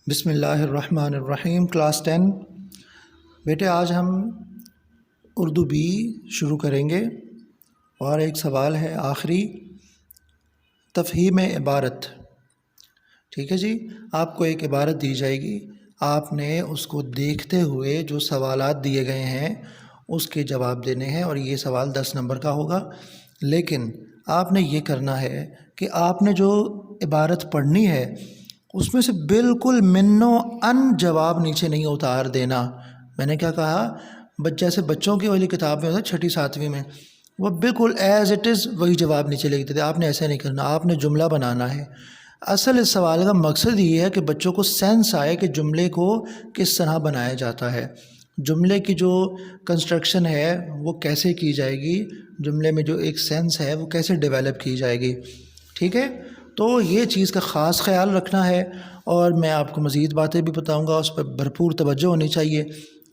بسم اللہ الرحمن الرحیم۔ کلاس 10 بیٹے، آج ہم اردو بی شروع کریں گے اور ایک سوال ہے آخری، تفہیم عبارت۔ ٹھیک ہے جی، آپ کو ایک عبارت دی جائے گی، آپ نے اس کو دیکھتے ہوئے جو سوالات دیے گئے ہیں اس کے جواب دینے ہیں، اور یہ سوال 10 نمبر کا ہوگا۔ لیکن آپ نے یہ کرنا ہے کہ آپ نے جو عبارت پڑھنی ہے اس میں سے بالکل منو ان جواب نیچے نہیں اتار دینا۔ میں نے کیا کہا، جیسے بچوں کی والی کتاب میں ہوتا ہے 6ٹھی 7ویں میں، وہ بالکل ایز اٹ از وہی جواب نیچے لکھ دیتے۔ آپ نے ایسے نہیں کرنا، آپ نے جملہ بنانا ہے۔ اصل اس سوال کا مقصد یہ ہے کہ بچوں کو سینس آئے کہ جملے کو کس طرح بنایا جاتا ہے، جملے کی جو کنسٹرکشن ہے وہ کیسے کی جائے گی، جملے میں جو ایک سینس ہے وہ کیسے ڈیولپ کی جائے گی۔ ٹھیک ہے، تو یہ چیز کا خاص خیال رکھنا ہے، اور میں آپ کو مزید باتیں بھی بتاؤں گا، اس پر بھرپور توجہ ہونی چاہیے۔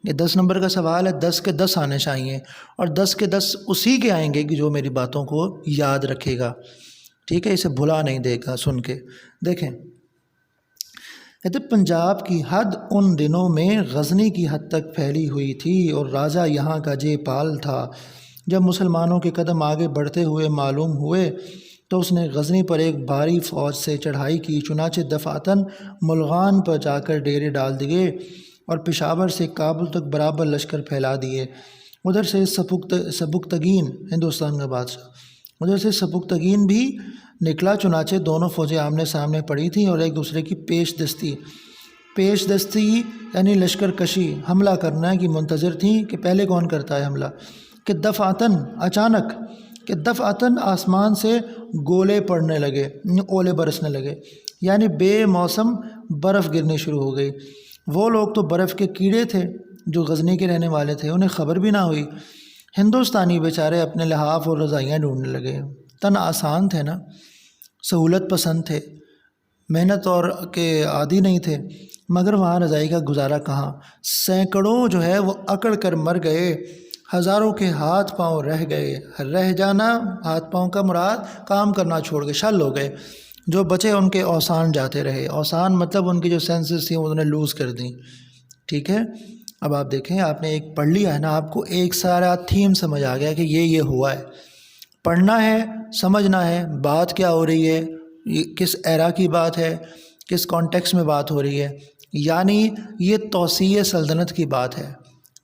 یہ 10 نمبر کا سوال ہے، 10 کے 10 آنے چاہیے، اور 10 کے 10 اسی کے آئیں گے کہ جو میری باتوں کو یاد رکھے گا۔ ٹھیک ہے، اسے بھلا نہیں دے گا سن کے۔ دیکھیں، کہتے پنجاب کی حد ان دنوں میں غزنی کی حد تک پھیلی ہوئی تھی، اور راجہ یہاں کا جے پال تھا۔ جب مسلمانوں کے قدم آگے بڑھتے ہوئے معلوم ہوئے تو اس نے غزنی پر ایک بھاری فوج سے چڑھائی کی، چنانچہ دفعتاً ملغان پر جا کر ڈیرے ڈال دیے اور پشاور سے کابل تک برابر لشکر پھیلا دیے۔ ادھر سے سبکتگین، ہندوستان کا بادشاہ، ادھر سے سبکتگین بھی نکلا، چنانچہ دونوں فوجیں آمنے سامنے پڑی تھیں اور ایک دوسرے کی پیش دستی یعنی لشکر کشی، حملہ کرنا کی منتظر تھیں کہ پہلے کون کرتا ہے حملہ۔ کہ دفعتاً، اچانک، کہ دفعتاً آسمان سے گولے پڑنے لگے، اولے برسنے لگے، یعنی بے موسم برف گرنی شروع ہو گئی۔ وہ لوگ تو برف کے کیڑے تھے جو غزنی کے رہنے والے تھے، انہیں خبر بھی نہ ہوئی۔ ہندوستانی بیچارے اپنے لحاف اور رضائیاں ڈھونڈنے لگے۔ تن آسان تھے نا، سہولت پسند تھے، محنت اور کے عادی نہیں تھے، مگر وہاں رضائی کا گزارا کہاں۔ سینکڑوں جو ہے وہ اکڑ کر مر گئے، ہزاروں کے ہاتھ پاؤں رہ گئے۔ رہ جانا، ہاتھ پاؤں کا مراد کام کرنا چھوڑ گئے، شل ہو گئے۔ جو بچے ان کے اوسان جاتے رہے، اوسان مطلب ان کی جو سینسز تھیں انہوں نے لوز کر دیں۔ ٹھیک ہے، اب آپ دیکھیں، آپ نے ایک پڑھ لیا ہے نا، آپ کو ایک سارا تھیم سمجھ آ گیا کہ یہ ہوا ہے۔ پڑھنا ہے، سمجھنا ہے بات کیا ہو رہی ہے، یہ کس ایرا کی بات ہے، کس کانٹیکس میں بات ہو رہی ہے، یعنی یہ توسیع سلطنت کی بات ہے۔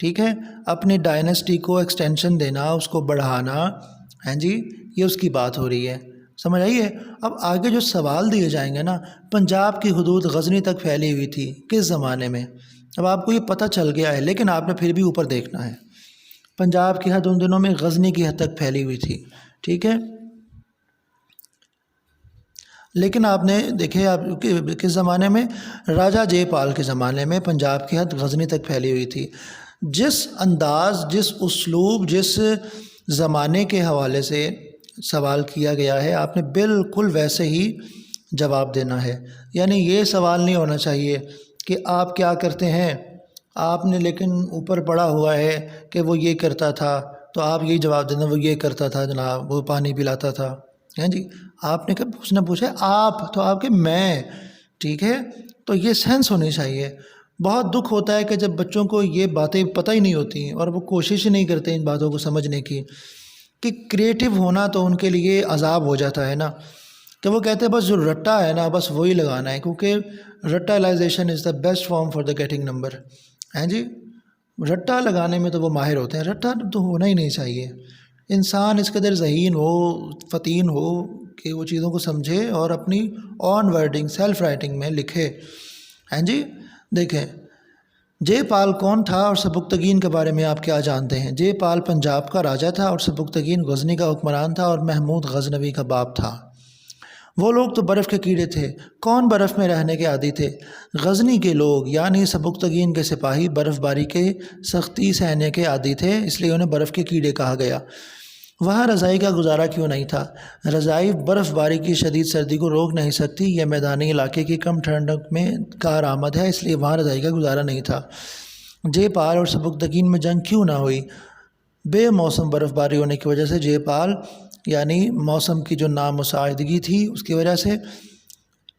ٹھیک ہے، اپنی ڈائنیسٹی کو ایکسٹینشن دینا، اس کو بڑھانا، ہیں جی، یہ اس کی بات ہو رہی ہے۔ سمجھ آئیے؟ اب آگے جو سوال دیے جائیں گے نا، پنجاب کی حدود غزنی تک پھیلی ہوئی تھی کس زمانے میں؟ اب آپ کو یہ پتہ چل گیا ہے، لیکن آپ نے پھر بھی اوپر دیکھنا ہے۔ پنجاب کی حد ان دنوں میں غزنی کی حد تک پھیلی ہوئی تھی، ٹھیک ہے، لیکن آپ نے دیکھے آپ کس زمانے میں؟ راجہ جے پال کے زمانے میں پنجاب کی حد غزنی تک پھیلی ہوئی تھی۔ جس انداز، جس اسلوب، جس زمانے کے حوالے سے سوال کیا گیا ہے، آپ نے بالکل ویسے ہی جواب دینا ہے۔ یعنی یہ سوال نہیں ہونا چاہیے کہ آپ کیا کرتے ہیں، آپ نے لیکن اوپر پڑھا ہوا ہے کہ وہ یہ کرتا تھا تو آپ یہی جواب دینا، وہ یہ کرتا تھا جناب، وہ پانی پلاتا تھا، ہیں جی۔ آپ نے اس نے پوچھا آپ، تو آپ کے میں، ٹھیک ہے، تو یہ سینس ہونی چاہیے۔ بہت دکھ ہوتا ہے کہ جب بچوں کو یہ باتیں پتہ ہی نہیں ہوتی اور وہ کوشش ہی نہیں کرتے ان باتوں کو سمجھنے کی، کہ کریٹیو ہونا تو ان کے لیے عذاب ہو جاتا ہے نا، کہ وہ کہتے ہیں بس جو رٹا ہے نا بس وہی لگانا ہے، کیونکہ رٹالائزیشن is the best form for the getting number, ہیں جی۔ رٹا لگانے میں تو وہ ماہر ہوتے ہیں، رٹا تو ہونا ہی نہیں چاہیے۔ انسان اس قدر ذہین ہو، فطین ہو کہ وہ چیزوں کو سمجھے اور اپنی آن ورڈنگ، سیلف رائٹنگ میں لکھے، ہیں جی۔ دیکھیں، جے پال کون تھا اور سبکتگین کے بارے میں آپ کیا جانتے ہیں؟ جے پال پنجاب کا راجہ تھا اور سبکتگین غزنی کا حکمران تھا اور محمود غزنوی کا باپ تھا۔ وہ لوگ تو برف کے کیڑے تھے۔ کون برف میں رہنے کے عادی تھے؟ غزنی کے لوگ، یعنی سبکتگین کے سپاہی برف باری کے سختی سہنے کے عادی تھے، اس لیے انہیں برف کے کیڑے کہا گیا۔ وہاں رضائی کا گزارا کیوں نہیں تھا؟ رضائی برف باری کی شدید سردی کو روک نہیں سکتی، یہ میدانی علاقے کی کم ٹھنڈک میں کارآمد ہے، اس لیے وہاں رضائی کا گزارا نہیں تھا۔ جے پال اور سبکتگین میں جنگ کیوں نہ ہوئی؟ بے موسم برف باری ہونے کی وجہ سے جے پال، یعنی موسم کی جو نامساعدگی تھی اس کی وجہ سے